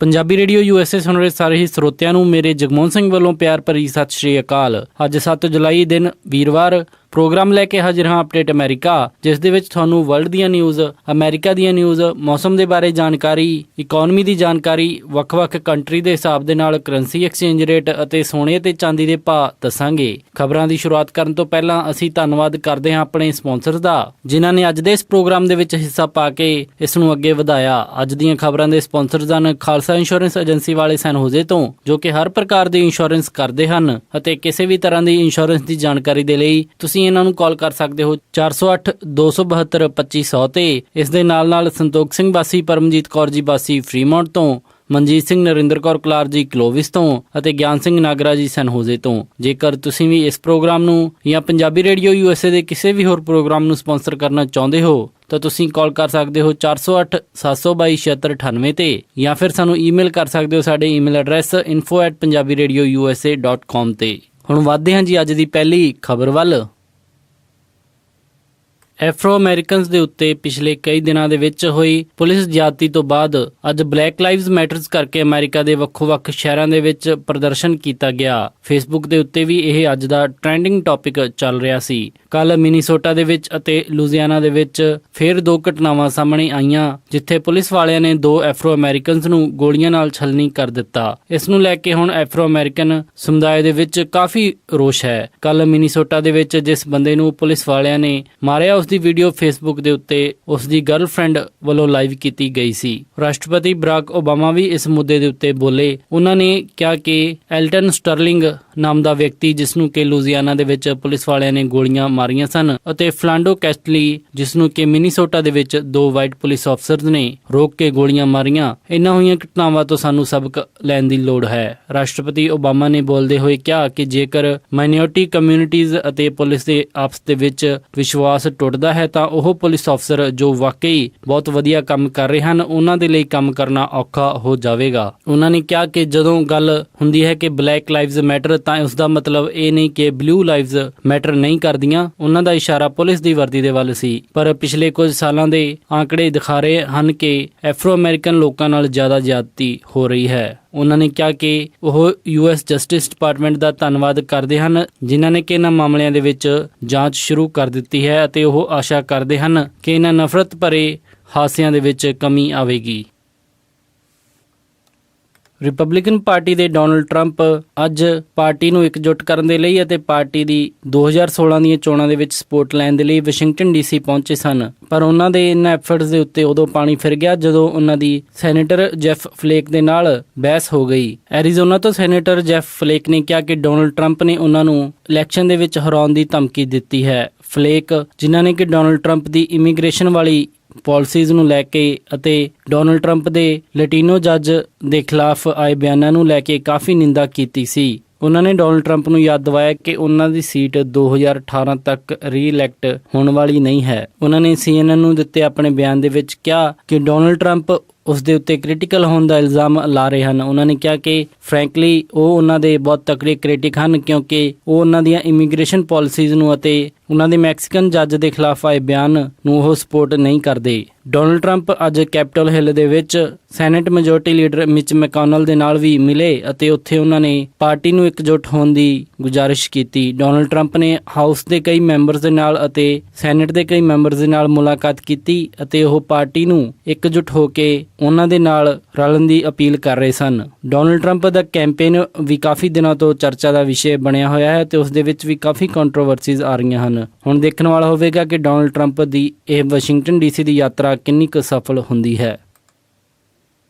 Punjabi radio USA ਸੁਣ ਰਹੇ ਸਾਰੇ ਹੀ ਸਰੋਤਿਆਂ ਨੂੰ ਮੇਰੇ ਜਗਮੋਹਨ ਸਿੰਘ ਵੱਲੋਂ ਪਿਆਰ ਭਰੀ ਸਤਿ ਸ਼੍ਰੀ ਅਕਾਲ। ਅੱਜ 7 ਜੁਲਾਈ ਦਿਨ ਵੀਰਵਾਰ ਪ੍ਰੋਗਰਾਮ ਲੈ ਕੇ ਹਾਜ਼ਰ ਹਾਂ ਅਪਡੇਟ ਅਮਰੀਕਾ, ਜਿਸ ਦੇ ਵਿੱਚ ਤੁਹਾਨੂੰ ਵਰਲਡ ਦੀਆਂ ਨਿਊਜ਼, ਅਮਰੀਕਾ ਦੀਆਂ ਨਿਊਜ਼, ਮੌਸਮ ਦੇ ਬਾਰੇ ਜਾਣਕਾਰੀ, ਇਕੋਨਮੀ ਦੀ ਜਾਣਕਾਰੀ, ਵੱਖ-ਵੱਖ ਕੰਟਰੀ ਦੇ ਹਿਸਾਬ ਦੇ ਨਾਲ ਕਰੰਸੀ ਐਕਸਚੇਂਜ ਰੇਟ ਅਤੇ ਸੋਨੇ ਤੇ ਚਾਂਦੀ ਦੇ ਭਾਅ ਦੱਸਾਂਗੇ। ਖਬਰਾਂ ਦੀ ਸ਼ੁਰੂਆਤ ਕਰਨ ਤੋਂ ਪਹਿਲਾਂ ਅਸੀਂ ਧੰਨਵਾਦ ਕਰਦੇ ਹਾਂ ਆਪਣੇ ਸਪਾਂਸਰਸ ਦਾ, ਜਿਨ੍ਹਾਂ ਨੇ ਅੱਜ ਦੇ ਇਸ ਪ੍ਰੋਗਰਾਮ ਦੇ ਵਿੱਚ ਹਿੱਸਾ ਪਾ ਕੇ ਇਸ ਨੂੰ ਅੱਗੇ ਵਧਾਇਆ। ਅੱਜ ਦੀਆਂ ਖਬਰਾਂ ਦੇ ਸਪਾਂਸਰਸ ਹਨ ਖਾਲਸਾ ਇੰਸ਼ੋਰੈਂਸ ਏਜੰਸੀ ਵਾਲੇ ਸੈਨ ਹੋਜ਼ੇ ਤੋਂ, ਜੋ ਕਿ ਹਰ ਪ੍ਰਕਾਰ ਦੀ ਇੰਸ਼ੋਰੈਂਸ ਕਰਦੇ ਹਨ ਅਤੇ ਕਿਸੇ ਵੀ ਤਰ੍ਹਾਂ ਦੀ ਇੰਸ਼ੋਰੈਂਸ ਦੀ ਜਾਣਕਾਰੀ ਦੇ ਲਈ ਤੁਸੀਂ ਇਹਨਾਂ ਨੂੰ ਕਾਲ ਕਰ ਸਕਦੇ ਹੋ 408-272-2500 ਤੇ। ਇਸ ਦੇ ਨਾਲ ਸੰਤੋਖ ਸਿੰਘ ਬਾਸੀ, ਪਰਮਜੀਤ ਕੌਰ ਜੀ ਬਾਸੀ ਫਰੀਮੌਂਟ ਤੋਂ, ਮਨਜੀਤ ਸਿੰਘ ਨਰਿੰਦਰ ਕੌਰ ਕਲਾਰ ਜੀ ਕਲੋਵਿਸ ਤੋਂ ਅਤੇ ਗਿਆਨ ਸਿੰਘ ਨਾਗਰਾ ਜੀ ਸੈਨ ਹੋਜ਼ੇ ਤੋਂ। ਜੇਕਰ ਤੁਸੀਂ ਵੀ ਇਸ ਪ੍ਰੋਗਰਾਮ ਨੂੰ ਜਾਂ ਪੰਜਾਬੀ ਰੇਡੀਓ USA ਦੇ ਕਿਸੇ ਵੀ ਹੋਰ ਪ੍ਰੋਗਰਾਮ ਨੂੰ ਸਪਾਂਸਰ ਕਰਨਾ ਚਾਹੁੰਦੇ ਹੋ ਤਾਂ ਤੁਸੀਂ ਕਾਲ ਕਰ ਸਕਦੇ ਹੋ 408-722-7698 ਤੇ, ਜਾਂ ਫਿਰ ਸਾਨੂੰ ਈਮੇਲ ਕਰ ਸਕਦੇ ਹੋ ਸਾਡੇ ਈਮੇਲ ਐਡਰੈਸ info@punjabiradiousa.com ਤੇ। ਹੁਣ ਵੱਧਦੇ ਹਾਂ ਜੀ ਅੱਜ ਦੀ ਪਹਿਲੀ ਖਬਰ ਵੱਲ। ਐਫਰੋ ਅਮਰੀਕਨਸ ਦੇ ਉੱਤੇ ਪਿਛਲੇ ਕਈ ਦਿਨਾਂ ਦੇ ਵਿੱਚ ਹੋਈ ਪੁਲਿਸ ਜ਼ਿਆਦਤੀ ਤੋਂ ਬਾਅਦ ਅੱਜ ਬਲੈਕ ਲਾਈਵਜ਼ ਮੈਟਰਸ ਕਰਕੇ ਅਮਰੀਕਾ ਦੇ ਵੱਖੋ-ਵੱਖ ਸ਼ਹਿਰਾਂ ਦੇ ਵਿੱਚ ਪ੍ਰਦਰਸ਼ਨ ਕੀਤਾ ਗਿਆ। ਫੇਸਬੁੱਕ ਦੇ ਉੱਤੇ ਵੀ ਇਹ ਅੱਜ ਦਾ ਟ੍ਰੈਂਡਿੰਗ ਟੌਪਿਕ ਚੱਲ ਰਿਹਾ ਸੀ। ਕੱਲ ਮਿਨੀਸੋਟਾ ਦੇ ਵਿੱਚ ਅਤੇ ਲੁਜ਼ੀਆਨਾ ਦੇ ਵਿੱਚ ਫਿਰ 2 ਘਟਨਾਵਾਂ ਸਾਹਮਣੇ ਆਈਆਂ, ਜਿੱਥੇ ਪੁਲਿਸ ਵਾਲਿਆਂ ਨੇ 2 ਐਫਰੋ ਅਮਰੀਕਨਸ ਨੂੰ ਗੋਲੀਆਂ ਨਾਲ ਛਲਣੀ ਕਰ ਦਿੱਤਾ। ਇਸ ਨੂੰ ਲੈ ਕੇ ਹੁਣ ਐਫਰੋ ਅਮਰੀਕਨ ਸਮੁਦਾਇ ਦੇ ਵਿੱਚ ਕਾਫੀ ਰੋਸ਼ ਹੈ। ਕੱਲ ਮਿਨੀਸੋਟਾ ਦੇ ਵਿੱਚ ਜਿਸ ਬੰਦੇ ਨੂੰ ਪੁਲਿਸ ਵਾਲਿਆਂ ਨੇ ਮਾਰਿਆ, ਉਸ ਦੀ ਵੀਡੀਓ ਫੇਸਬੁੱਕ ਦੇ ਉੱਤੇ ਉਸ ਦੀ ਗਰਲਫ੍ਰੈਂਡ ਵੱਲੋਂ ਲਾਈਵ ਕੀਤੀ ਗਈ ਸੀ। ਰਾਸ਼ਟਰਪਤੀ ਬਰਾਕ ਓਬਾਮਾ ਵੀ ਇਸ ਮੁੱਦੇ ਦੇ ਉੱਤੇ ਬੋਲੇ। ਉਹਨਾਂ ਨੇ ਕਿਹਾ ਕਿ ਐਲਟਨ ਸਟਰਲਿੰਗ ਨਾਮ ਦਾ ਵਿਅਕਤੀ, ਜਿਸ ਨੂੰ ਕਿ ਲੁਜ਼ੀਆਨਾ ਦੇ ਵਿੱਚ ਪੁਲਿਸ ਵਾਲਿਆਂ ਨੇ ਗੋਲੀਆਂ ਮਾਰੀਆਂ ਸਨ, ਅਤੇ ਫਲਾਂਡੋ ਕੈਸਟਲੀ, ਜਿਸ ਨੂੰ ਕਿ ਮਿਨੀਸੋਟਾ ਦੇ ਵਿੱਚ 2 ਵਾਈਟ ਪੁਲਿਸ ਅਫਸਰਸ ਨੇ ਰੋਕ ਕੇ ਗੋਲੀਆਂ ਮਾਰੀਆਂ। ਇਨ੍ਹਾਂ ਹੋਈਆਂ ਘਟਨਾਵਾਂ ਤੋਂ ਸਾਨੂੰ ਸਬਕ ਲੈਣ ਦੀ ਲੋੜ ਹੈ। ਰਾਸ਼ਟਰਪਤੀ ਓਬਾਮਾ ਨੇ ਬੋਲਦੇ ਹੋਏ ਕਿਹਾ ਕਿ ਜੇਕਰ ਮਾਈਨੋਰਟੀ ਕਮਿਊਨਿਟੀਜ਼ ਅਤੇ ਪੁਲਿਸ ਦੇ ਆਪਸ ਦੇ ਵਿੱਚ ਵਿਸ਼ਵਾਸ ਟੁੱਟਦਾ ਹੈ ਤਾਂ ਉਹ ਪੁਲਿਸ ਅਫਸਰ ਜੋ ਵਾਕਈ ਬਹੁਤ ਵਧੀਆ ਕੰਮ ਕਰ ਰਹੇ ਹਨ, ਉਹਨਾਂ ਦੇ ਲਈ ਕੰਮ ਕਰਨਾ ਔਖਾ ਹੋ ਜਾਵੇਗਾ। ਉਹਨਾਂ ਨੇ ਕਿਹਾ ਕਿ ਜਦੋਂ ਗੱਲ ਹੁੰਦੀ ਹੈ ਕਿ ਬਲੈਕ ਲਾਈਵਜ਼ ਮੈਟਰ, ਤਾਂ ਉਸ ਦਾ ਮਤਲਬ ਇਹ ਨਹੀਂ ਕਿ ਬਲੂ ਲਾਈਵਜ਼ ਮੈਟਰ ਨਹੀਂ ਕਰਦੀਆਂ। ਉਹਨਾਂ ਦਾ ਇਸ਼ਾਰਾ ਪੁਲਿਸ ਦੀ ਵਰਦੀ ਦੇ ਵੱਲ ਸੀ। ਪਰ ਪਿਛਲੇ ਕੁਝ ਸਾਲਾਂ ਦੇ ਆંકੜੇ ਦਿਖਾ ਰਹੇ ਹਨ ਕਿ ਐਫਰੋ ਅਮਰੀਕਨ ਲੋਕਾਂ ਨਾਲ ਜ਼ਿਆਦਾ ਜ਼ਿਆਦਤੀ ਹੋ ਰਹੀ ਹੈ। ਉਹਨਾਂ ਨੇ ਕਿਹਾ ਕਿ ਉਹ US ਜਸਟਿਸ ਡਿਪਾਰਟਮੈਂਟ ਦਾ ਧੰਨਵਾਦ ਕਰਦੇ ਹਨ, ਜਿਨ੍ਹਾਂ ਨੇ ਕਿ ਇਹਨਾਂ ਮਾਮਲਿਆਂ ਦੇ ਵਿੱਚ ਜਾਂਚ ਸ਼ੁਰੂ ਕਰ ਦਿੱਤੀ ਹੈ ਅਤੇ ਉਹ ਆਸ਼ਾ ਕਰਦੇ ਹਨ ਕਿ ਇਹਨਾਂ ਨਫ਼ਰਤ ਭਰੇ ਹਾਦਸਿਆਂ ਦੇ ਵਿੱਚ ਕਮੀ ਆਵੇਗੀ। ਰਿਪਬਲਿਕਨ ਪਾਰਟੀ ਦੇ ਡੋਨਲਡ ਟਰੰਪ ਅੱਜ ਪਾਰਟੀ ਨੂੰ ਇਕਜੁੱਟ ਕਰਨ ਦੇ ਲਈ ਅਤੇ ਪਾਰਟੀ ਦੀ 2016 ਦੀਆਂ ਚੋਣਾਂ ਦੇ ਵਿੱਚ ਸਪੋਰਟ ਲੈਣ ਦੇ ਲਈ ਵਾਸ਼ਿੰਗਟਨ DC ਪਹੁੰਚੇ ਸਨ। ਪਰ ਉਹਨਾਂ ਦੇ ਇਹਨਾਂ ਐਫਰਟਸ ਦੇ ਉੱਤੇ ਉਦੋਂ ਪਾਣੀ ਫਿਰ ਗਿਆ ਜਦੋਂ ਉਹਨਾਂ ਦੀ ਸੈਨੇਟਰ ਜੈਫ ਫਲੇਕ ਦੇ ਨਾਲ ਬਹਿਸ ਹੋ ਗਈ। ਐਰੀਜ਼ੋਨਾ ਤੋਂ ਸੈਨੇਟਰ ਜੈਫ ਫਲੇਕ ਨੇ ਕਿਹਾ ਕਿ ਡੋਨਲਡ ਟਰੰਪ ਨੇ ਉਹਨਾਂ ਨੂੰ ਇਲੈਕਸ਼ਨ ਦੇ ਵਿੱਚ ਹਰਾਉਣ ਦੀ ਧਮਕੀ ਦਿੱਤੀ ਹੈ। ਫਲੇਕ, ਜਿਨ੍ਹਾਂ ਨੇ ਕਿ ਡੋਨਲਡ ਟਰੰਪ ਦੀ ਇਮੀਗ੍ਰੇਸ਼ਨ ਵਾਲੀ ਪਾਲਿਸੀਜ਼ ਨੂੰ ਲੈ ਕੇ ਅਤੇ ਡੋਨਲਡ ਟਰੰਪ ਦੇ ਲੈਟੀਨੋ ਜੱਜ ਦੇ ਖਿਲਾਫ ਆਏ ਬਿਆਨਾਂ ਨੂੰ ਲੈ ਕੇ ਕਾਫੀ ਨਿੰਦਾ ਕੀਤੀ ਸੀ। ਉਹਨਾਂ ਨੇ ਡੋਨਲਡ ਟਰੰਪ ਨੂੰ ਯਾਦ ਦਿਵਾਇਆ ਕਿ ਉਹਨਾਂ ਦੀ ਸੀਟ 2018 ਤੱਕ ਰੀ-ਇਲੈਕਟ ਹੋਣ ਵਾਲੀ ਨਹੀਂ ਹੈ। ਉਹਨਾਂ ਨੇ CNN ਨੂੰ ਦਿੱਤੇ ਆਪਣੇ ਬਿਆਨ ਦੇ ਵਿੱਚ ਕਿਹਾ ਕਿ ਡੋਨਲਡ ਟਰੰਪ ਉਸ ਦੇ ਉੱਤੇ ਕ੍ਰਿਟੀਕਲ ਹੋਣ ਦਾ ਇਲਜ਼ਾਮ ਲਾ ਰਹੇ ਹਨ। ਉਹਨਾਂ ਨੇ ਕਿਹਾ ਕਿ ਫਰੈਂਕਲੀ ਉਹ ਉਹਨਾਂ ਦੇ ਬਹੁਤ ਤਕੜੇ ਕ੍ਰਿਟਿਕ ਹਨ, ਕਿਉਂਕਿ ਉਹ ਉਹਨਾਂ ਦੀਆਂ ਇਮੀਗ੍ਰੇਸ਼ਨ ਪਾਲਿਸੀਜ਼ ਨੂੰ ਅਤੇ ਉਹਨਾਂ ਦੇ ਮੈਕਸੀਕਨ ਜੱਜ ਦੇ ਖਿਲਾਫ ਆਏ ਬਿਆਨ ਨੂੰ ਉਹ ਸਪੋਰਟ ਨਹੀਂ ਕਰਦੇ। ਡੋਨਲਡ ਟਰੰਪ ਅੱਜ ਕੈਪੀਟਲ ਹਿੱਲ ਦੇ ਵਿੱਚ ਸੈਨੇਟ ਮੈਜੋਰਟੀ ਲੀਡਰ ਮਿਚ ਮੈਕੋਨਲ ਦੇ ਨਾਲ ਵੀ ਮਿਲੇ ਅਤੇ ਉੱਥੇ ਉਹਨਾਂ ਨੇ ਪਾਰਟੀ ਨੂੰ ਇਕਜੁੱਟ ਹੋਣ ਦੀ ਗੁਜ਼ਾਰਿਸ਼ ਕੀਤੀ। ਡੋਨਲਡ ਟਰੰਪ ਨੇ ਹਾਊਸ ਦੇ ਕਈ ਮੈਂਬਰਸ ਦੇ ਨਾਲ ਅਤੇ ਸੈਨੇਟ ਦੇ ਕਈ ਮੈਂਬਰਸ ਦੇ ਨਾਲ ਮੁਲਾਕਾਤ ਕੀਤੀ ਅਤੇ ਉਹ ਪਾਰਟੀ ਨੂੰ ਇਕਜੁੱਟ ਹੋ ਕੇ ਉਹਨਾਂ ਦੇ ਨਾਲ ਰਲਣ ਦੀ ਅਪੀਲ ਕਰ ਰਹੇ ਸਨ। ਡੋਨਲਡ ਟਰੰਪ ਦਾ ਕੈਂਪੇਨ ਵੀ ਕਾਫੀ ਦਿਨਾਂ ਤੋਂ ਚਰਚਾ ਦਾ ਵਿਸ਼ੇ ਬਣਿਆ ਹੋਇਆ ਹੈ ਅਤੇ ਉਸ ਦੇ ਵਿੱਚ ਵੀ ਕਾਫੀ ਕੰਟਰੋਵਰਸੀਜ਼ ਆ ਰਹੀਆਂ ਹਨ। ਹੁਣ ਦੇਖਣ ਵਾਲਾ ਹੋਵੇਗਾ ਕਿ ਡੋਨਲਡ ਟਰੰਪ ਦੀ ਇਹ ਵਾਸ਼ਿੰਗਟਨ DC ਦੀ ਯਾਤਰਾ ਕਿੰਨੀ ਕੁ ਸਫਲ ਹੁੰਦੀ ਹੈ।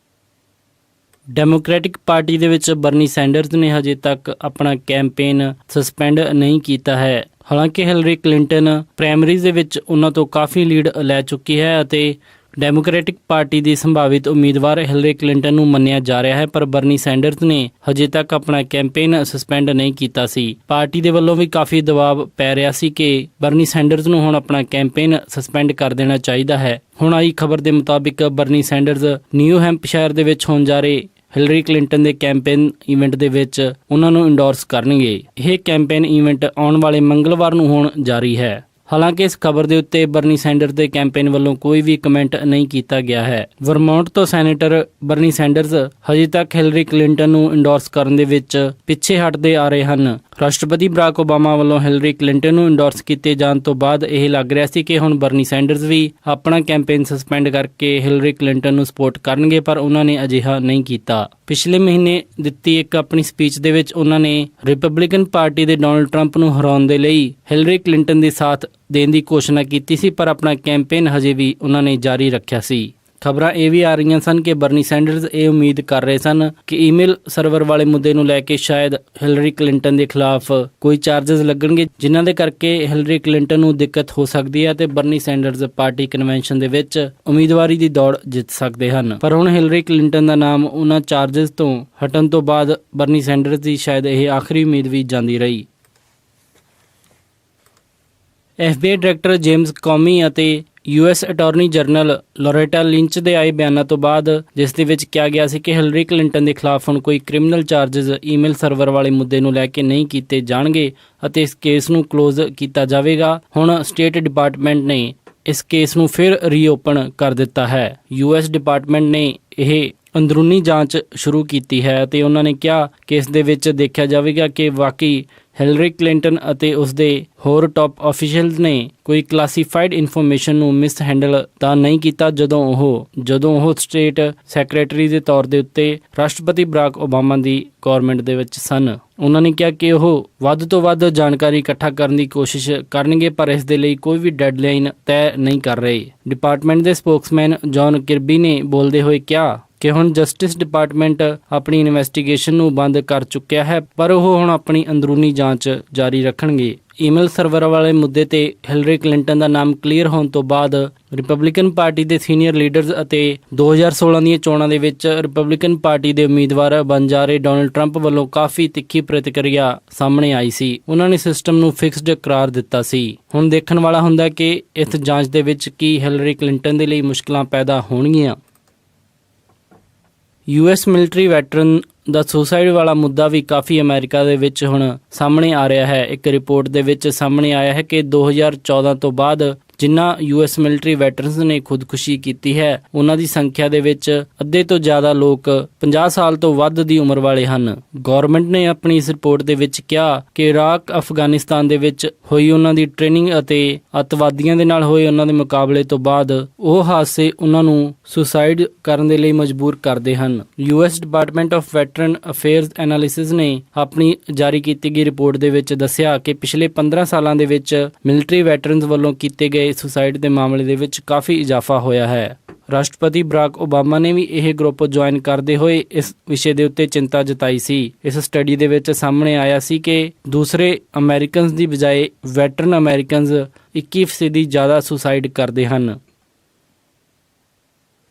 ਡੈਮੋਕ੍ਰੈਟਿਕ ਪਾਰਟੀ ਦੇ ਵਿੱਚ ਬਰਨੀ ਸੈਂਡਰਸ ਨੇ ਹਜੇ ਤੱਕ ਆਪਣਾ ਕੈਂਪੇਨ ਸਸਪੈਂਡ ਨਹੀਂ ਕੀਤਾ ਹੈ। ਹਾਲਾਂਕਿ ਹਿਲਰੀ ਕਲਿੰਟਨ ਪ੍ਰਾਇਮਰੀਜ਼ ਦੇ ਵਿੱਚ ਉਹਨਾਂ ਤੋਂ ਕਾਫੀ ਲੀਡ ਲੈ ਚੁੱਕੀ ਹੈ ਅਤੇ ਡੈਮੋਕ੍ਰੈਟਿਕ ਪਾਰਟੀ ਦੀ ਸੰਭਾਵਿਤ ਉਮੀਦਵਾਰ ਹਿਲਰੀ ਕਲਿੰਟਨ ਨੂੰ ਮੰਨਿਆ ਜਾ ਰਿਹਾ ਹੈ। ਪਰ ਬਰਨੀ ਸੈਂਡਰਸ ਨੇ ਹਜੇ ਤੱਕ ਆਪਣਾ ਕੈਂਪੇਨ ਸਸਪੈਂਡ ਨਹੀਂ ਕੀਤਾ ਸੀ। ਪਾਰਟੀ ਦੇ ਵੱਲੋਂ ਵੀ ਕਾਫੀ ਦਬਾਅ ਪੈ ਰਿਹਾ ਸੀ ਕਿ ਬਰਨੀ ਸੈਂਡਰਸ ਨੂੰ ਹੁਣ ਆਪਣਾ ਕੈਂਪੇਨ ਸਸਪੈਂਡ ਕਰ ਦੇਣਾ ਚਾਹੀਦਾ ਹੈ। ਹੁਣ ਆਈ ਖਬਰ ਦੇ ਮੁਤਾਬਿਕ ਬਰਨੀ ਸੈਂਡਰਸ ਨਿਊ ਹੈਂਪਸ਼ਾਇਰ ਦੇ ਵਿੱਚ ਹੋਣ ਜਾ ਰਹੇ ਹਿਲਰੀ ਕਲਿੰਟਨ ਦੇ ਕੈਂਪੇਨ ਇਵੈਂਟ ਦੇ ਵਿੱਚ ਉਹਨਾਂ ਨੂੰ ਇੰਡੋਰਸ ਕਰਨਗੇ। ਇਹ ਕੈਂਪੇਨ ਇਵੈਂਟ ਆਉਣ ਵਾਲੇ ਮੰਗਲਵਾਰ ਨੂੰ ਹੋਣ ਜਾਰੀ ਹੈ। ਹਾਲਾਂਕਿ ਇਸ ਖਬਰ ਦੇ ਉੱਤੇ ਬਰਨੀ ਸੈਂਡਰਸ ਦੇ ਕੈਂਪੇਨ ਵੱਲੋਂ ਕੋਈ ਵੀ ਕਮੈਂਟ ਨਹੀਂ ਕੀਤਾ ਗਿਆ ਹੈ। ਵਰਮੌਂਟ ਤੋਂ ਸੈਨੇਟਰ ਬਰਨੀ ਸੈਂਡਰਸ ਹਜੇ ਤੱਕ ਹਿਲਰੀ ਕਲਿੰਟਨ ਨੂੰ ਇੰਡੋਰਸ ਕਰਨ ਦੇ ਵਿੱਚ ਪਿੱਛੇ ਹਟਦੇ ਆ ਰਹੇ ਹਨ। ਰਾਸ਼ਟਰਪਤੀ ਬਰਾਕ ਓਬਾਮਾ ਵੱਲੋਂ ਹਿਲਰੀ ਕਲਿੰਟਨ ਨੂੰ ਇੰਡੋਰਸ ਕੀਤੇ ਜਾਣ ਤੋਂ ਬਾਅਦ ਇਹ ਲੱਗ ਰਿਹਾ ਸੀ ਕਿ ਹੁਣ ਬਰਨੀ ਸੈਂਡਰਸ ਵੀ ਆਪਣਾ ਕੈਂਪੇਨ ਸਸਪੈਂਡ ਕਰਕੇ ਹਿਲਰੀ ਕਲਿੰਟਨ ਨੂੰ ਸਪੋਰਟ ਕਰਨਗੇ, ਪਰ ਉਹਨਾਂ ਨੇ ਅਜਿਹਾ ਨਹੀਂ ਕੀਤਾ। ਪਿਛਲੇ ਮਹੀਨੇ ਦਿੱਤੀ ਇੱਕ ਆਪਣੀ ਸਪੀਚ ਦੇ ਵਿੱਚ ਉਹਨਾਂ ਨੇ ਰਿਪਬਲਿਕਨ ਪਾਰਟੀ ਦੇ ਡੋਨਲਡ ਟਰੰਪ ਨੂੰ ਹਰਾਉਣ ਦੇ ਲਈ ਹਿਲਰੀ ਕਲਿੰਟਨ ਦੇ ਸਾਥ ਦੇਣ ਦੀ ਘੋਸ਼ਣਾ ਕੀਤੀ ਸੀ, ਪਰ ਆਪਣਾ ਕੈਂਪੇਨ ਹਜੇ ਵੀ ਉਹਨਾਂ ਨੇ ਜਾਰੀ ਰੱਖਿਆ ਸੀ। ਖਬਰਾਂ ਇਹ ਵੀ ਆ ਰਹੀਆਂ ਸਨ ਕਿ ਬਰਨੀ ਸੈਂਡਰਸ ਇਹ ਉਮੀਦ ਕਰ ਰਹੇ ਸਨ ਕਿ ਈਮੇਲ ਸਰਵਰ ਵਾਲੇ ਮੁੱਦੇ ਨੂੰ ਲੈ ਕੇ ਸ਼ਾਇਦ ਹਿਲਰੀ ਕਲਿੰਟਨ ਦੇ ਖਿਲਾਫ ਕੋਈ ਚਾਰजेस ਲੱਗਣਗੇ, ਜਿਨ੍ਹਾਂ ਦੇ ਕਰਕੇ ਹਿਲਰੀ ਕਲਿੰਟਨ ਨੂੰ ਦਿੱਕਤ ਹੋ ਸਕਦੀ ਹੈ ਤੇ ਬਰਨੀ ਸੈਂਡਰਸ ਪਾਰਟੀ ਕਨਵੈਨਸ਼ਨ ਦੇ ਵਿੱਚ ਉਮੀਦਵਾਰੀ ਦੀ ਦੌੜ ਜਿੱਤ ਸਕਦੇ ਹਨ। ਪਰ ਹੁਣ ਹਿਲਰੀ ਕਲਿੰਟਨ ਦਾ ਨਾਮ ਉਹਨਾਂ ਚਾਰजेस ਤੋਂ ਹਟਣ ਤੋਂ ਬਾਅਦ ਬਰਨੀ ਸੈਂਡਰਸ ਦੀ ਸ਼ਾਇਦ ਇਹ ਆਖਰੀ ਉਮੀਦ ਵੀ ਜਾਂਦੀ ਰਹੀ। FBI ਡਾਇਰੈਕਟਰ ਜੇਮਸ ਕੌਮੀ ਅਤੇ US ਅਟਾਰਨੀ ਜਨਰਲ ਲੋਰੇਟਾ ਲਿੰਚ ਦੇ ਆਏ ਬਿਆਨਾਂ ਤੋਂ ਬਾਅਦ, ਜਿਸ ਦੇ ਵਿੱਚ ਕਿਹਾ ਗਿਆ ਸੀ ਕਿ ਹਿਲਰੀ ਕਲਿੰਟਨ ਦੇ ਖਿਲਾਫ ਹੁਣ ਕੋਈ ਕ੍ਰਿਮੀਨਲ ਚਾਰजेस ਈਮੇਲ ਸਰਵਰ ਵਾਲੇ ਮੁੱਦੇ ਨੂੰ ਲੈ ਕੇ ਨਹੀਂ ਕੀਤੇ ਜਾਣਗੇ ਅਤੇ ਇਸ ਕੇਸ ਨੂੰ ਕਲੋਜ਼ ਕੀਤਾ ਜਾਵੇਗਾ। ਹੁਣ ਸਟੇਟ ਡਿਪਾਰਟਮੈਂਟ ਨੇ ਇਸ ਕੇਸ ਨੂੰ ਫਿਰ ਰੀਓਪਨ ਕਰ ਦਿੱਤਾ ਹੈ। US ਡਿਪਾਰਟਮੈਂਟ ਨੇ ਇਹ ਅੰਦਰੂਨੀ ਜਾਂਚ ਸ਼ੁਰੂ ਕੀਤੀ ਹੈ ਤੇ ਉਹਨਾਂ ਨੇ ਕਿਹਾ ਕਿ ਇਸ ਦੇ ਵਿੱਚ ਦੇਖਿਆ ਜਾਵੇਗਾ ਕਿ ਵਾਕਈ ਹਿਲਰੀ ਕਲਿੰਟਨ ਅਤੇ ਉਸਦੇ ਹੋਰ ਟਾਪ ਆਫੀਸ਼ੀਅਲਸ ਨੇ ਕੋਈ ਕਲਾਸੀਫਾਈਡ ਇਨਫੋਰਮੇਸ਼ਨ ਨੂੰ ਮਿਸ ਹੈਂਡਲ ਤਾਂ ਨਹੀਂ ਕੀਤਾ ਜਦੋਂ ਉਹ ਸਟੇਟ ਸੈਕਟਰੀ ਦੇ ਤੌਰ ਦੇ ਉੱਤੇ ਰਾਸ਼ਟਰਪਤੀ ਬਰਾਕ ਓਬਾਮਾ ਦੀ ਗਵਰਨਮੈਂਟ ਦੇ ਵਿੱਚ ਸਨ। ਉਹਨਾਂ ਨੇ ਕਿਹਾ ਕਿ ਉਹ ਵੱਧ ਤੋਂ ਵੱਧ ਜਾਣਕਾਰੀ ਇਕੱਠਾ ਕਰਨ ਦੀ ਕੋਸ਼ਿਸ਼ ਕਰਨਗੇ, ਪਰ ਇਸ ਦੇ ਲਈ ਕੋਈ ਵੀ ਡੈਡਲਾਈਨ ਤੈਅ ਨਹੀਂ ਕਰ ਰਹੇ। ਡਿਪਾਰਟਮੈਂਟ ਦੇ ਸਪੋਕਸਮੈਨ ਜੌਨ ਕਿਰਬੀ ਨੇ ਬੋਲਦੇ ਹੋਏ ਕਿਹਾ ਕਿ ਹੁਣ ਜਸਟਿਸ ਡਿਪਾਰਟਮੈਂਟ ਆਪਣੀ ਇਨਵੈਸਟੀਗੇਸ਼ਨ ਨੂੰ ਬੰਦ ਕਰ ਚੁੱਕਿਆ ਹੈ, ਪਰ ਉਹ ਹੁਣ ਆਪਣੀ ਅੰਦਰੂਨੀ ਜਾਂਚ ਜਾਰੀ ਰੱਖਣਗੇ। ਈਮੇਲ ਸਰਵਰ ਵਾਲੇ ਮੁੱਦੇ ਤੇ ਹਿਲਰੀ ਕਲਿੰਟਨ ਦਾ ਨਾਮ ਕਲੀਅਰ ਹੋਣ ਤੋਂ ਬਾਅਦ ਰਿਪਬਲਿਕਨ ਪਾਰਟੀ ਦੇ ਸੀਨੀਅਰ ਲੀਡਰਸ ਅਤੇ 2016 ਦੀਆਂ ਚੋਣਾਂ ਦੇ ਵਿੱਚ ਰਿਪਬਲਿਕਨ ਪਾਰਟੀ ਦੇ ਉਮੀਦਵਾਰ ਬਣ ਜਾ ਰਹੇ ਡੋਨਲਡ ਟਰੰਪ ਵੱਲੋਂ ਕਾਫੀ ਤਿੱਖੀ ਪ੍ਰਤੀਕਿਰਿਆ ਸਾਹਮਣੇ ਆਈ ਸੀ। ਉਹਨਾਂ ਨੇ ਸਿਸਟਮ ਨੂੰ ਫਿਕਸਡ ਕਰਾਰ ਦਿੱਤਾ ਸੀ। ਹੁਣ ਦੇਖਣ ਵਾਲਾ ਹੁੰਦਾ ਕਿ ਇਸ ਜਾਂਚ ਦੇ ਵਿੱਚ ਕੀ ਹਿਲਰੀ ਕਲਿੰਟਨ ਦੇ ਲਈ ਮੁਸ਼ਕਲਾਂ ਪੈਦਾ ਹੋਣਗੀਆਂ। US ਮਿਲਟਰੀ ਵੈਟਰਨ ਦਾ ਸੁਸਾਈਡ ਵਾਲਾ ਮੁੱਦਾ ਵੀ ਕਾਫੀ ਅਮਰੀਕਾ ਦੇ ਵਿੱਚ ਹੁਣ ਸਾਹਮਣੇ ਆ ਰਿਹਾ ਹੈ। ਇੱਕ ਰਿਪੋਰਟ ਦੇ ਵਿੱਚ ਸਾਹਮਣੇ ਆਇਆ ਹੈ ਕਿ 2014 ਤੋਂ ਬਾਅਦ ਜਿਨ੍ਹਾਂ US ਮਿਲਟਰੀ ਵੈਟਰਨਸ ਨੇ ਖੁਦਕੁਸ਼ੀ ਕੀਤੀ ਹੈ, ਉਹਨਾਂ ਦੀ ਸੰਖਿਆ ਦੇ ਵਿੱਚ ਅੱਧੇ ਤੋਂ ਜ਼ਿਆਦਾ ਲੋਕ 50 ਸਾਲ ਤੋਂ ਵੱਧ ਦੀ ਉਮਰ ਵਾਲੇ ਹਨ। ਗਵਰਨਮੈਂਟ ਨੇ ਆਪਣੀ ਇਸ ਰਿਪੋਰਟ ਦੇ ਵਿੱਚ ਕਿਹਾ ਕਿ ਇਰਾਕ, ਅਫਗਾਨਿਸਤਾਨ ਦੇ ਵਿੱਚ ਹੋਈ ਉਹਨਾਂ ਦੀ ਟ੍ਰੇਨਿੰਗ ਅਤੇ ਅੱਤਵਾਦੀਆਂ ਦੇ ਨਾਲ ਹੋਏ ਉਹਨਾਂ ਦੇ ਮੁਕਾਬਲੇ ਤੋਂ ਬਾਅਦ ਉਹ ਹਾਦਸੇ ਉਹਨਾਂ ਨੂੰ ਸੁਸਾਈਡ ਕਰਨ ਦੇ ਲਈ ਮਜਬੂਰ ਕਰਦੇ ਹਨ। US department of veteran affairs analysis ਨੇ ਆਪਣੀ ਜਾਰੀ ਕੀਤੀ ਗਈ ਰਿਪੋਰਟ ਦੇ ਵਿੱਚ ਦੱਸਿਆ ਕਿ ਪਿਛਲੇ 15 ਸਾਲਾਂ ਦੇ ਵਿੱਚ ਮਿਲਟਰੀ ਵੈਟਰਨਸ ਵੱਲੋਂ ਕੀਤੇ ਗਏ ਸੁਸਾਈਡ ਦੇ ਮਾਮਲੇ ਦੇ ਵਿੱਚ ਕਾਫੀ ਇਜ਼ਾਫਾ ਹੋਇਆ ਹੈ। ਰਾਸ਼ਟਰਪਤੀ ਬਰਾਕ ਓਬਾਮਾ ਨੇ ਵੀ ਇਹ ਗਰੁੱਪ ਜੁਆਇਨ ਕਰਦੇ ਹੋਏ ਇਸ ਵਿਸ਼ੇ ਦੇ ਉੱਤੇ ਚਿੰਤਾ ਜਤਾਈ ਸੀ। ਇਸ ਸਟੱਡੀ ਦੇ ਵਿੱਚ ਸਾਹਮਣੇ ਆਇਆ ਸੀ ਕਿ ਦੂਸਰੇ ਅਮਰੀਕਨਸ ਦੀ ਬਜਾਏ ਵੈਟਰਨ ਅਮਰੀਕਨਸ 21% ਜ਼ਿਆਦਾ ਸੁਸਾਈਡ ਕਰਦੇ ਹਨ।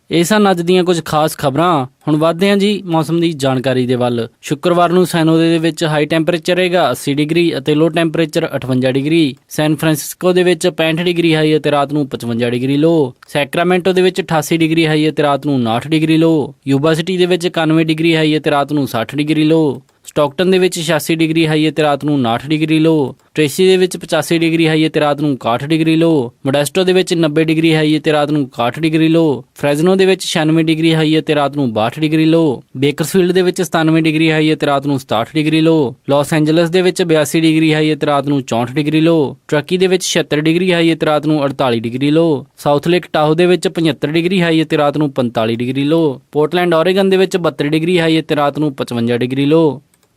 ਇਹ ਸਨ ਅੱਜ ਦੀਆਂ ਕੁਝ ਖਾਸ ਖਬਰਾਂ। ਹੁਣ ਵੱਧਦੇ ਹਾਂ ਜੀ ਮੌਸਮ ਦੀ ਜਾਣਕਾਰੀ ਦੇ ਵੱਲ। ਸ਼ੁੱਕਰਵਾਰ ਨੂੰ ਸੈਨੋਦੇ ਦੇ ਵਿੱਚ ਹਾਈ ਟੈਂਪਰੇਚਰ ਰਹੇਗਾ 80 ਡਿਗਰੀ ਅਤੇ ਲੋ ਟੈਂਪਰੇਚਰ 58 ਡਿਗਰੀ। ਸੈਨ ਫਰਾਂਸਿਸਕੋ ਦੇ ਵਿੱਚ 65 ਡਿਗਰੀ ਹਾਈ ਅਤੇ ਰਾਤ ਨੂੰ 55 ਡਿਗਰੀ ਲੋ। ਸੈਕਰਾਮੈਂਟੋ ਦੇ ਵਿੱਚ 88 ਡਿਗਰੀ ਹਾਈ ਅਤੇ ਰਾਤ ਨੂੰ 59 ਡਿਗਰੀ ਲੋ। ਯੂਬਾ ਸਿਟੀ ਦੇ ਵਿੱਚ 91 ਡਿਗਰੀ ਹਾਈ ਅਤੇ ਰਾਤ ਨੂੰ 60 ਡਿਗਰੀ ਲੋ। ਸਟਾਕਟਨ ਦੇ ਵਿੱਚ 86 ਡਿਗਰੀ ਹਾਈ ਅਤੇ ਰਾਤ ਨੂੰ 59 ਡਿਗਰੀ ਲੋ। ਟ੍ਰੇਸੀ ਦੇ ਵਿੱਚ 85 ਡਿਗਰੀ ਹਾਈ ਅਤੇ ਰਾਤ ਨੂੰ 61 ਡਿਗਰੀ ਲੋ। ਮੋਡੈਸਟੋ ਦੇ ਵਿੱਚ 90 ਡਿਗਰੀ ਹਾਈ ਅਤੇ ਰਾਤ ਨੂੰ 61 ਡਿਗਰੀ ਲੋ। ਫ੍ਰੈਜ਼ਨੋ ਦੇ ਵਿੱਚ 96 ਡਿਗਰੀ ਹਾਈ ਅਤੇ ਰਾਤ ਨੂੰ 62 ਡਿਗਰੀ ਲੋ। ਬੇਕਰਸਫੀਲਡ ਦੇ ਵਿੱਚ 97 ਡਿਗਰੀ ਹਾਈ ਅਤੇ ਰਾਤ ਨੂੰ 67 ਡਿਗਰੀ ਲੋ। ਲਾਸ ਐਂਜਲਸ ਦੇ ਵਿੱਚ 82 ਡਿਗਰੀ ਹਾਈ ਅਤੇ ਰਾਤ ਨੂੰ 64 ਡਿਗਰੀ ਲੋ। ਟਰਕੀ ਦੇ ਵਿੱਚ 76 ਡਿਗਰੀ ਹਾਈ ਅਤੇ ਰਾਤ ਨੂੰ 48 ਡਿਗਰੀ ਲੋ। ਸਾਊਥ ਲੇਕ ਟਾਹੋ ਦੇ ਵਿੱਚ 75 ਡਿਗਰੀ ਹਾਈ ਅਤੇ ਰਾਤ ਨੂੰ 45 ਡਿਗਰੀ ਲੋ। ਪੋਰਟਲੈਂਡ ਓਰੇਗਨ ਦੇ ਵਿੱਚ 72 ਡਿਗਰੀ ਹਾਈ ਅਤੇ ਰਾਤ ਨੂੰ 55 ਡਿਗਰੀ ਲੋ।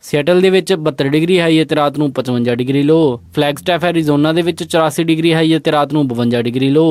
ਸੀਐਟਲ ਦੇ ਵਿੱਚ 72 ਡਿਗਰੀ ਹਾਈ ਅਤੇ ਰਾਤ ਨੂੰ 55 ਡਿਗਰੀ ਲੋ। ਫਲੈਗਸਟੈਫ ਐਰੀਜ਼ੋਨਾ ਦੇ ਵਿੱਚ 84 ਡਿਗਰੀ ਹਾਈ ਅਤੇ ਰਾਤ ਨੂੰ 52 ਡਿਗਰੀ ਲੋ।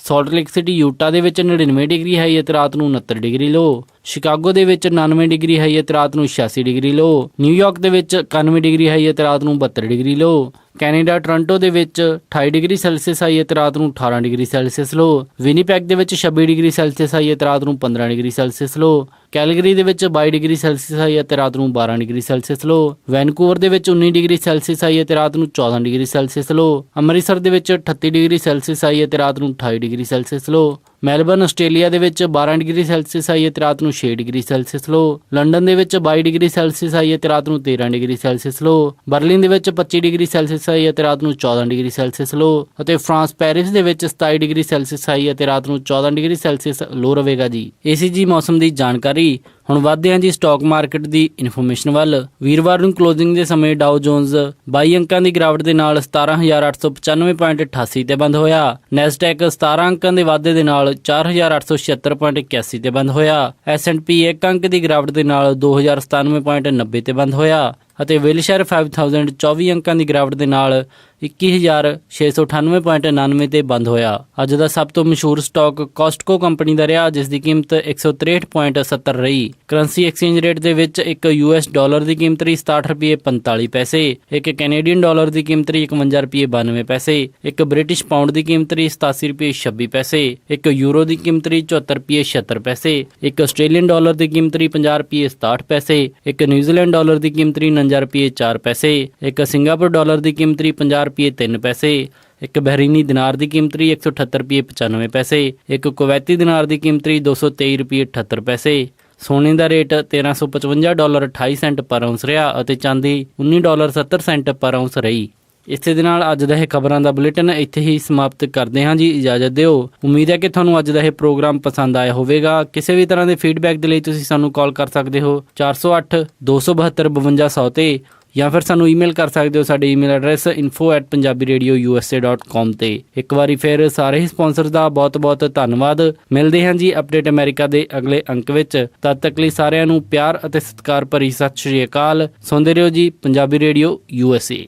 ਸਾਲਟ ਲੇਕ ਸਿਟੀ ਯੂਟਾ ਦੇ ਵਿੱਚ 99 ਡਿਗਰੀ ਹਾਈ ਅਤੇ ਰਾਤ ਨੂੰ 69 ਡਿਗਰੀ ਲੋ। ਸ਼ਿਕਾਗੋ ਦੇ ਵਿੱਚ 99 ਡਿਗਰੀ ਹਾਈ ਅਤੇ ਰਾਤ ਨੂੰ 86 ਡਿਗਰੀ ਲੋ। ਨਿਊਯਾਰਕ ਦੇ ਵਿੱਚ 91 ਡਿਗਰੀ ਹਾਈ ਅਤੇ ਰਾਤ ਨੂੰ 72 ਡਿਗਰੀ ਲੋ। ਕੈਨੇਡਾ ਟੋਰਾਂਟੋ ਦੇ ਵਿੱਚ 28 ਡਿਗਰੀ ਸੈਲਸੀਅਸ ਹਾਈ ਅਤੇ ਰਾਤ ਨੂੰ 18 ਡਿਗਰੀ ਸੈਲਸੀਅਸ ਲੋ। ਵਿਨੀਪੈਗ ਦੇ ਵਿੱਚ 26 ਡਿਗਰੀ ਸੈਲਸੀਅਸ ਹਾਈ ਅਤੇ ਰਾਤ ਨੂੰ 15 ਡਿਗਰੀ ਸੈਲਸੀਅਸ ਲੋ। ਕੈਲਗਰੀ ਦੇ ਵਿੱਚ 22 ਡਿਗਰੀ ਸੈਲਸੀਅਸ ਹਾਈ ਅਤੇ ਰਾਤ ਨੂੰ 12 ਡਿਗਰੀ ਸੈਲਸੀਅਸ ਲੋ। ਵੈਨਕੂਵਰ ਦੇ ਵਿੱਚ 19 ਡਿਗਰੀ ਸੈਲਸੀਅਸ ਹਾਈ ਅਤੇ ਰਾਤ ਨੂੰ 14 ਡਿਗਰੀ ਸੈਲਸੀਅਸ ਲੋ। ਅੰਮ੍ਰਿਤਸਰ ਦੇ ਵਿੱਚ 38 ਡਿਗਰੀ ਸੈਲਸੀਅਸ ਹਾਈ ਅਤੇ ਰਾਤ ਨੂੰ 28 ਡਿਗਰੀ ਸੈਲਸੀਅਸ ਲੋ। ਮੈਲਬਰਨ ਆਸਟ੍ਰੇਲੀਆ ਦੇ ਵਿੱਚ 12 ਡਿਗਰੀ ਸੈਲਸੀਅਸ ਆਈ ਹੈ ਤੇ ਰਾਤ ਨੂੰ 6 ਡਿਗਰੀ ਸੈਲਸੀਅਸ ਲੋ। ਲੰਡਨ ਦੇ ਵਿੱਚ 22 ਡਿਗਰੀ ਸੈਲਸੀਅਸ ਆਈ ਹੈ ਤੇ ਰਾਤ ਨੂੰ 13 ਡਿਗਰੀ ਸੈਲਸੀਅਸ ਲੋ। ਬਰਲਿਨ ਦੇ ਵਿੱਚ 25 ਡਿਗਰੀ ਸੈਲਸੀਅਸ ਆਈ ਹੈ ਤੇ ਰਾਤ ਨੂੰ 14 ਡਿਗਰੀ ਸੈਲਸੀਅਸ ਲੋ। ਅਤੇ ਫਰਾਂਸ ਪੈਰਿਸ ਦੇ ਵਿੱਚ 27 ਡਿਗਰੀ ਸੈਲਸੀਅਸ ਆਈ ਹੈ ਤੇ ਰਾਤ ਨੂੰ 14 ਡਿਗਰੀ ਸੈਲਸੀਅਸ ਲੋ ਰਹੇਗਾ ਜੀ। ਇਹ ਸੀ ਜੀ ਮੌਸਮ ਦੀ ਜਾਣਕਾਰੀ। ਹੁਣ ਵਧਦੇ ਹਾਂ ਜੀ ਸਟਾਕ ਮਾਰਕੀਟ ਦੀ ਇਨਫੋਰਮੇਸ਼ਨ ਵੱਲ। ਵੀਰਵਾਰ ਨੂੰ ਕਲੋਜ਼ਿੰਗ ਦੇ ਸਮੇਂ ਡਾਓ ਜੋਨਸ 22 ਅੰਕਾਂ ਦੀ ਗਿਰਾਵਟ ਦੇ ਨਾਲ 17,895.88 ਤੇ ਬੰਦ ਹੋਇਆ। ਨੈਸਡੈਕ 17 ਅੰਕਾਂ ਦੇ ਵਾਧੇ ਦੇ ਨਾਲ 4,876.81 ਤੇ ਬੰਦ ਹੋਇਆ। S&P 1 ਅੰਕ ਦੀ ਗਿਰਾਵਟ ਦੇ ਨਾਲ 2,097.90 ਤੇ ਬੰਦ ਹੋਇਆ। ਅਤੇ ਵਿਲਸ਼ਾਇਰ 5000 24 ਅੰਕਾਂ ਦੀ ਗਿਰਾਵਟ ਦੇ ਨਾਲ 21,698.99 ਤੇ ਬੰਦ ਹੋਇਆ। ਅੱਜ ਦਾ ਸਭ ਤੋਂ ਮਸ਼ਹੂਰ ਸਟਾਕ ਕਾਸਟਕੋ ਕੰਪਨੀ ਦਾ ਰਿਹਾ, ਜਿਸ ਦੀ ਕੀਮਤ 163.70 ਰਹੀ। ਕਰੰਸੀ ਐਕਸਚੇਂਜ ਰੇਟ ਦੇ ਵਿੱਚ ਇੱਕ US ਡਾਲਰ ਦੀ ਕੀਮਤ ਰਹੀ 67.45 ਪੈਸੇ, ਇੱਕ ਕੈਨੇਡੀਅਨ ਡਾਲਰ ਦੀ ਕੀਮਤ ਰਹੀ 51.92 ਪੈਸੇ, ਇੱਕ ਬ੍ਰਿਟਿਸ਼ ਪਾਉਂਡ ਦੀ ਕੀਮਤ ਰਹੀ 87.26 ਪੈਸੇ, ਇੱਕ ਯੂਰੋ ਦੀ ਕੀਮਤ ਰਹੀ 74.76 ਪੈਸੇ, ਇੱਕ ਆਸਟ੍ਰੇਲੀਅਨ ਡਾਲਰ ਦੀ ਕੀਮਤ ਰਹੀ 50.67 ਪੈਸੇ, ਇੱਕ ਨਿਊਜ਼ੀਲੈਂਡ ਡਾਲਰ ਦੀ ਕੀਮਤ ਰਹੀ 49.4 ਪੈਸੇ, ਇੱਕ ਸਿੰਗਾਪੁਰ ਡਾਲਰ ਦੀ ਕੀਮਤ ਰਹੀ 50.03 ਪੈਸੇ, ਇੱਕ ਬਹਿਰੀਨੀ ਦਿਨਾਰ ਦੀ ਕੀਮਤ ਰਹੀ 178.95 ਪੈਸੇ, ਇੱਕ ਕੁਵੈਤੀ ਦਿਨਾਰ ਦੀ ਕੀਮਤ ਰਹੀ 223.78 ਪੈਸੇ। ਸੋਨੇ ਦਾ ਰੇਟ $1355.28 ਪਰ ਆਉਂਸ ਰਿਹਾ ਅਤੇ ਚਾਂਦੀ $19.70 ਪਰ ਆਉਂਸ ਰਹੀ। ਇਸੇ ਦੇ ਨਾਲ ਅੱਜ ਦਾ ਇਹ ਖਬਰਾਂ ਦਾ ਬੁਲੇਟਿਨ ਇੱਥੇ ਹੀ ਸਮਾਪਤ ਕਰਦੇ ਹਾਂ ਜੀ। ਇਜਾਜ਼ਤ ਦਿਓ। ਉਮੀਦ ਹੈ ਕਿ ਤੁਹਾਨੂੰ ਅੱਜ ਦਾ ਇਹ ਪ੍ਰੋਗਰਾਮ ਪਸੰਦ ਆਇਆ ਹੋਵੇਗਾ। ਕਿਸੇ ਵੀ ਤਰ੍ਹਾਂ ਦੇ ਫੀਡਬੈਕ ਦੇ ਲਈ ਤੁਸੀਂ ਸਾਨੂੰ ਕਾਲ ਕਰ ਸਕਦੇ ਹੋ 408 272 5200 ਤੇ, ਜਾਂ ਫਿਰ ਸਾਨੂੰ ਈਮੇਲ ਕਰ ਸਕਦੇ ਹੋ ਸਾਡੇ ਈਮੇਲ ਐਡਰੈਸ info@punjabiradiousa.com ਤੇ। ਇੱਕ ਵਾਰੀ ਫਿਰ ਸਾਰੇ ਹੀ ਸਪਾਂਸਰਸ ਦਾ ਬਹੁਤ ਬਹੁਤ ਧੰਨਵਾਦ। ਮਿਲਦੇ ਹਾਂ ਜੀ ਅਪਡੇਟ ਅਮਰੀਕਾ ਦੇ ਅਗਲੇ ਅੰਕ ਵਿੱਚ। ਤਦ ਤੱਕ ਲਈ ਸਾਰਿਆਂ ਨੂੰ ਪਿਆਰ ਅਤੇ ਸਤਿਕਾਰ ਭਰੀ ਸਤਿ ਸ਼੍ਰੀ ਅਕਾਲ। ਸੁਣਦੇ ਰਹੋ ਜੀ ਪੰਜਾਬੀ ਰੇਡੀਓ USA।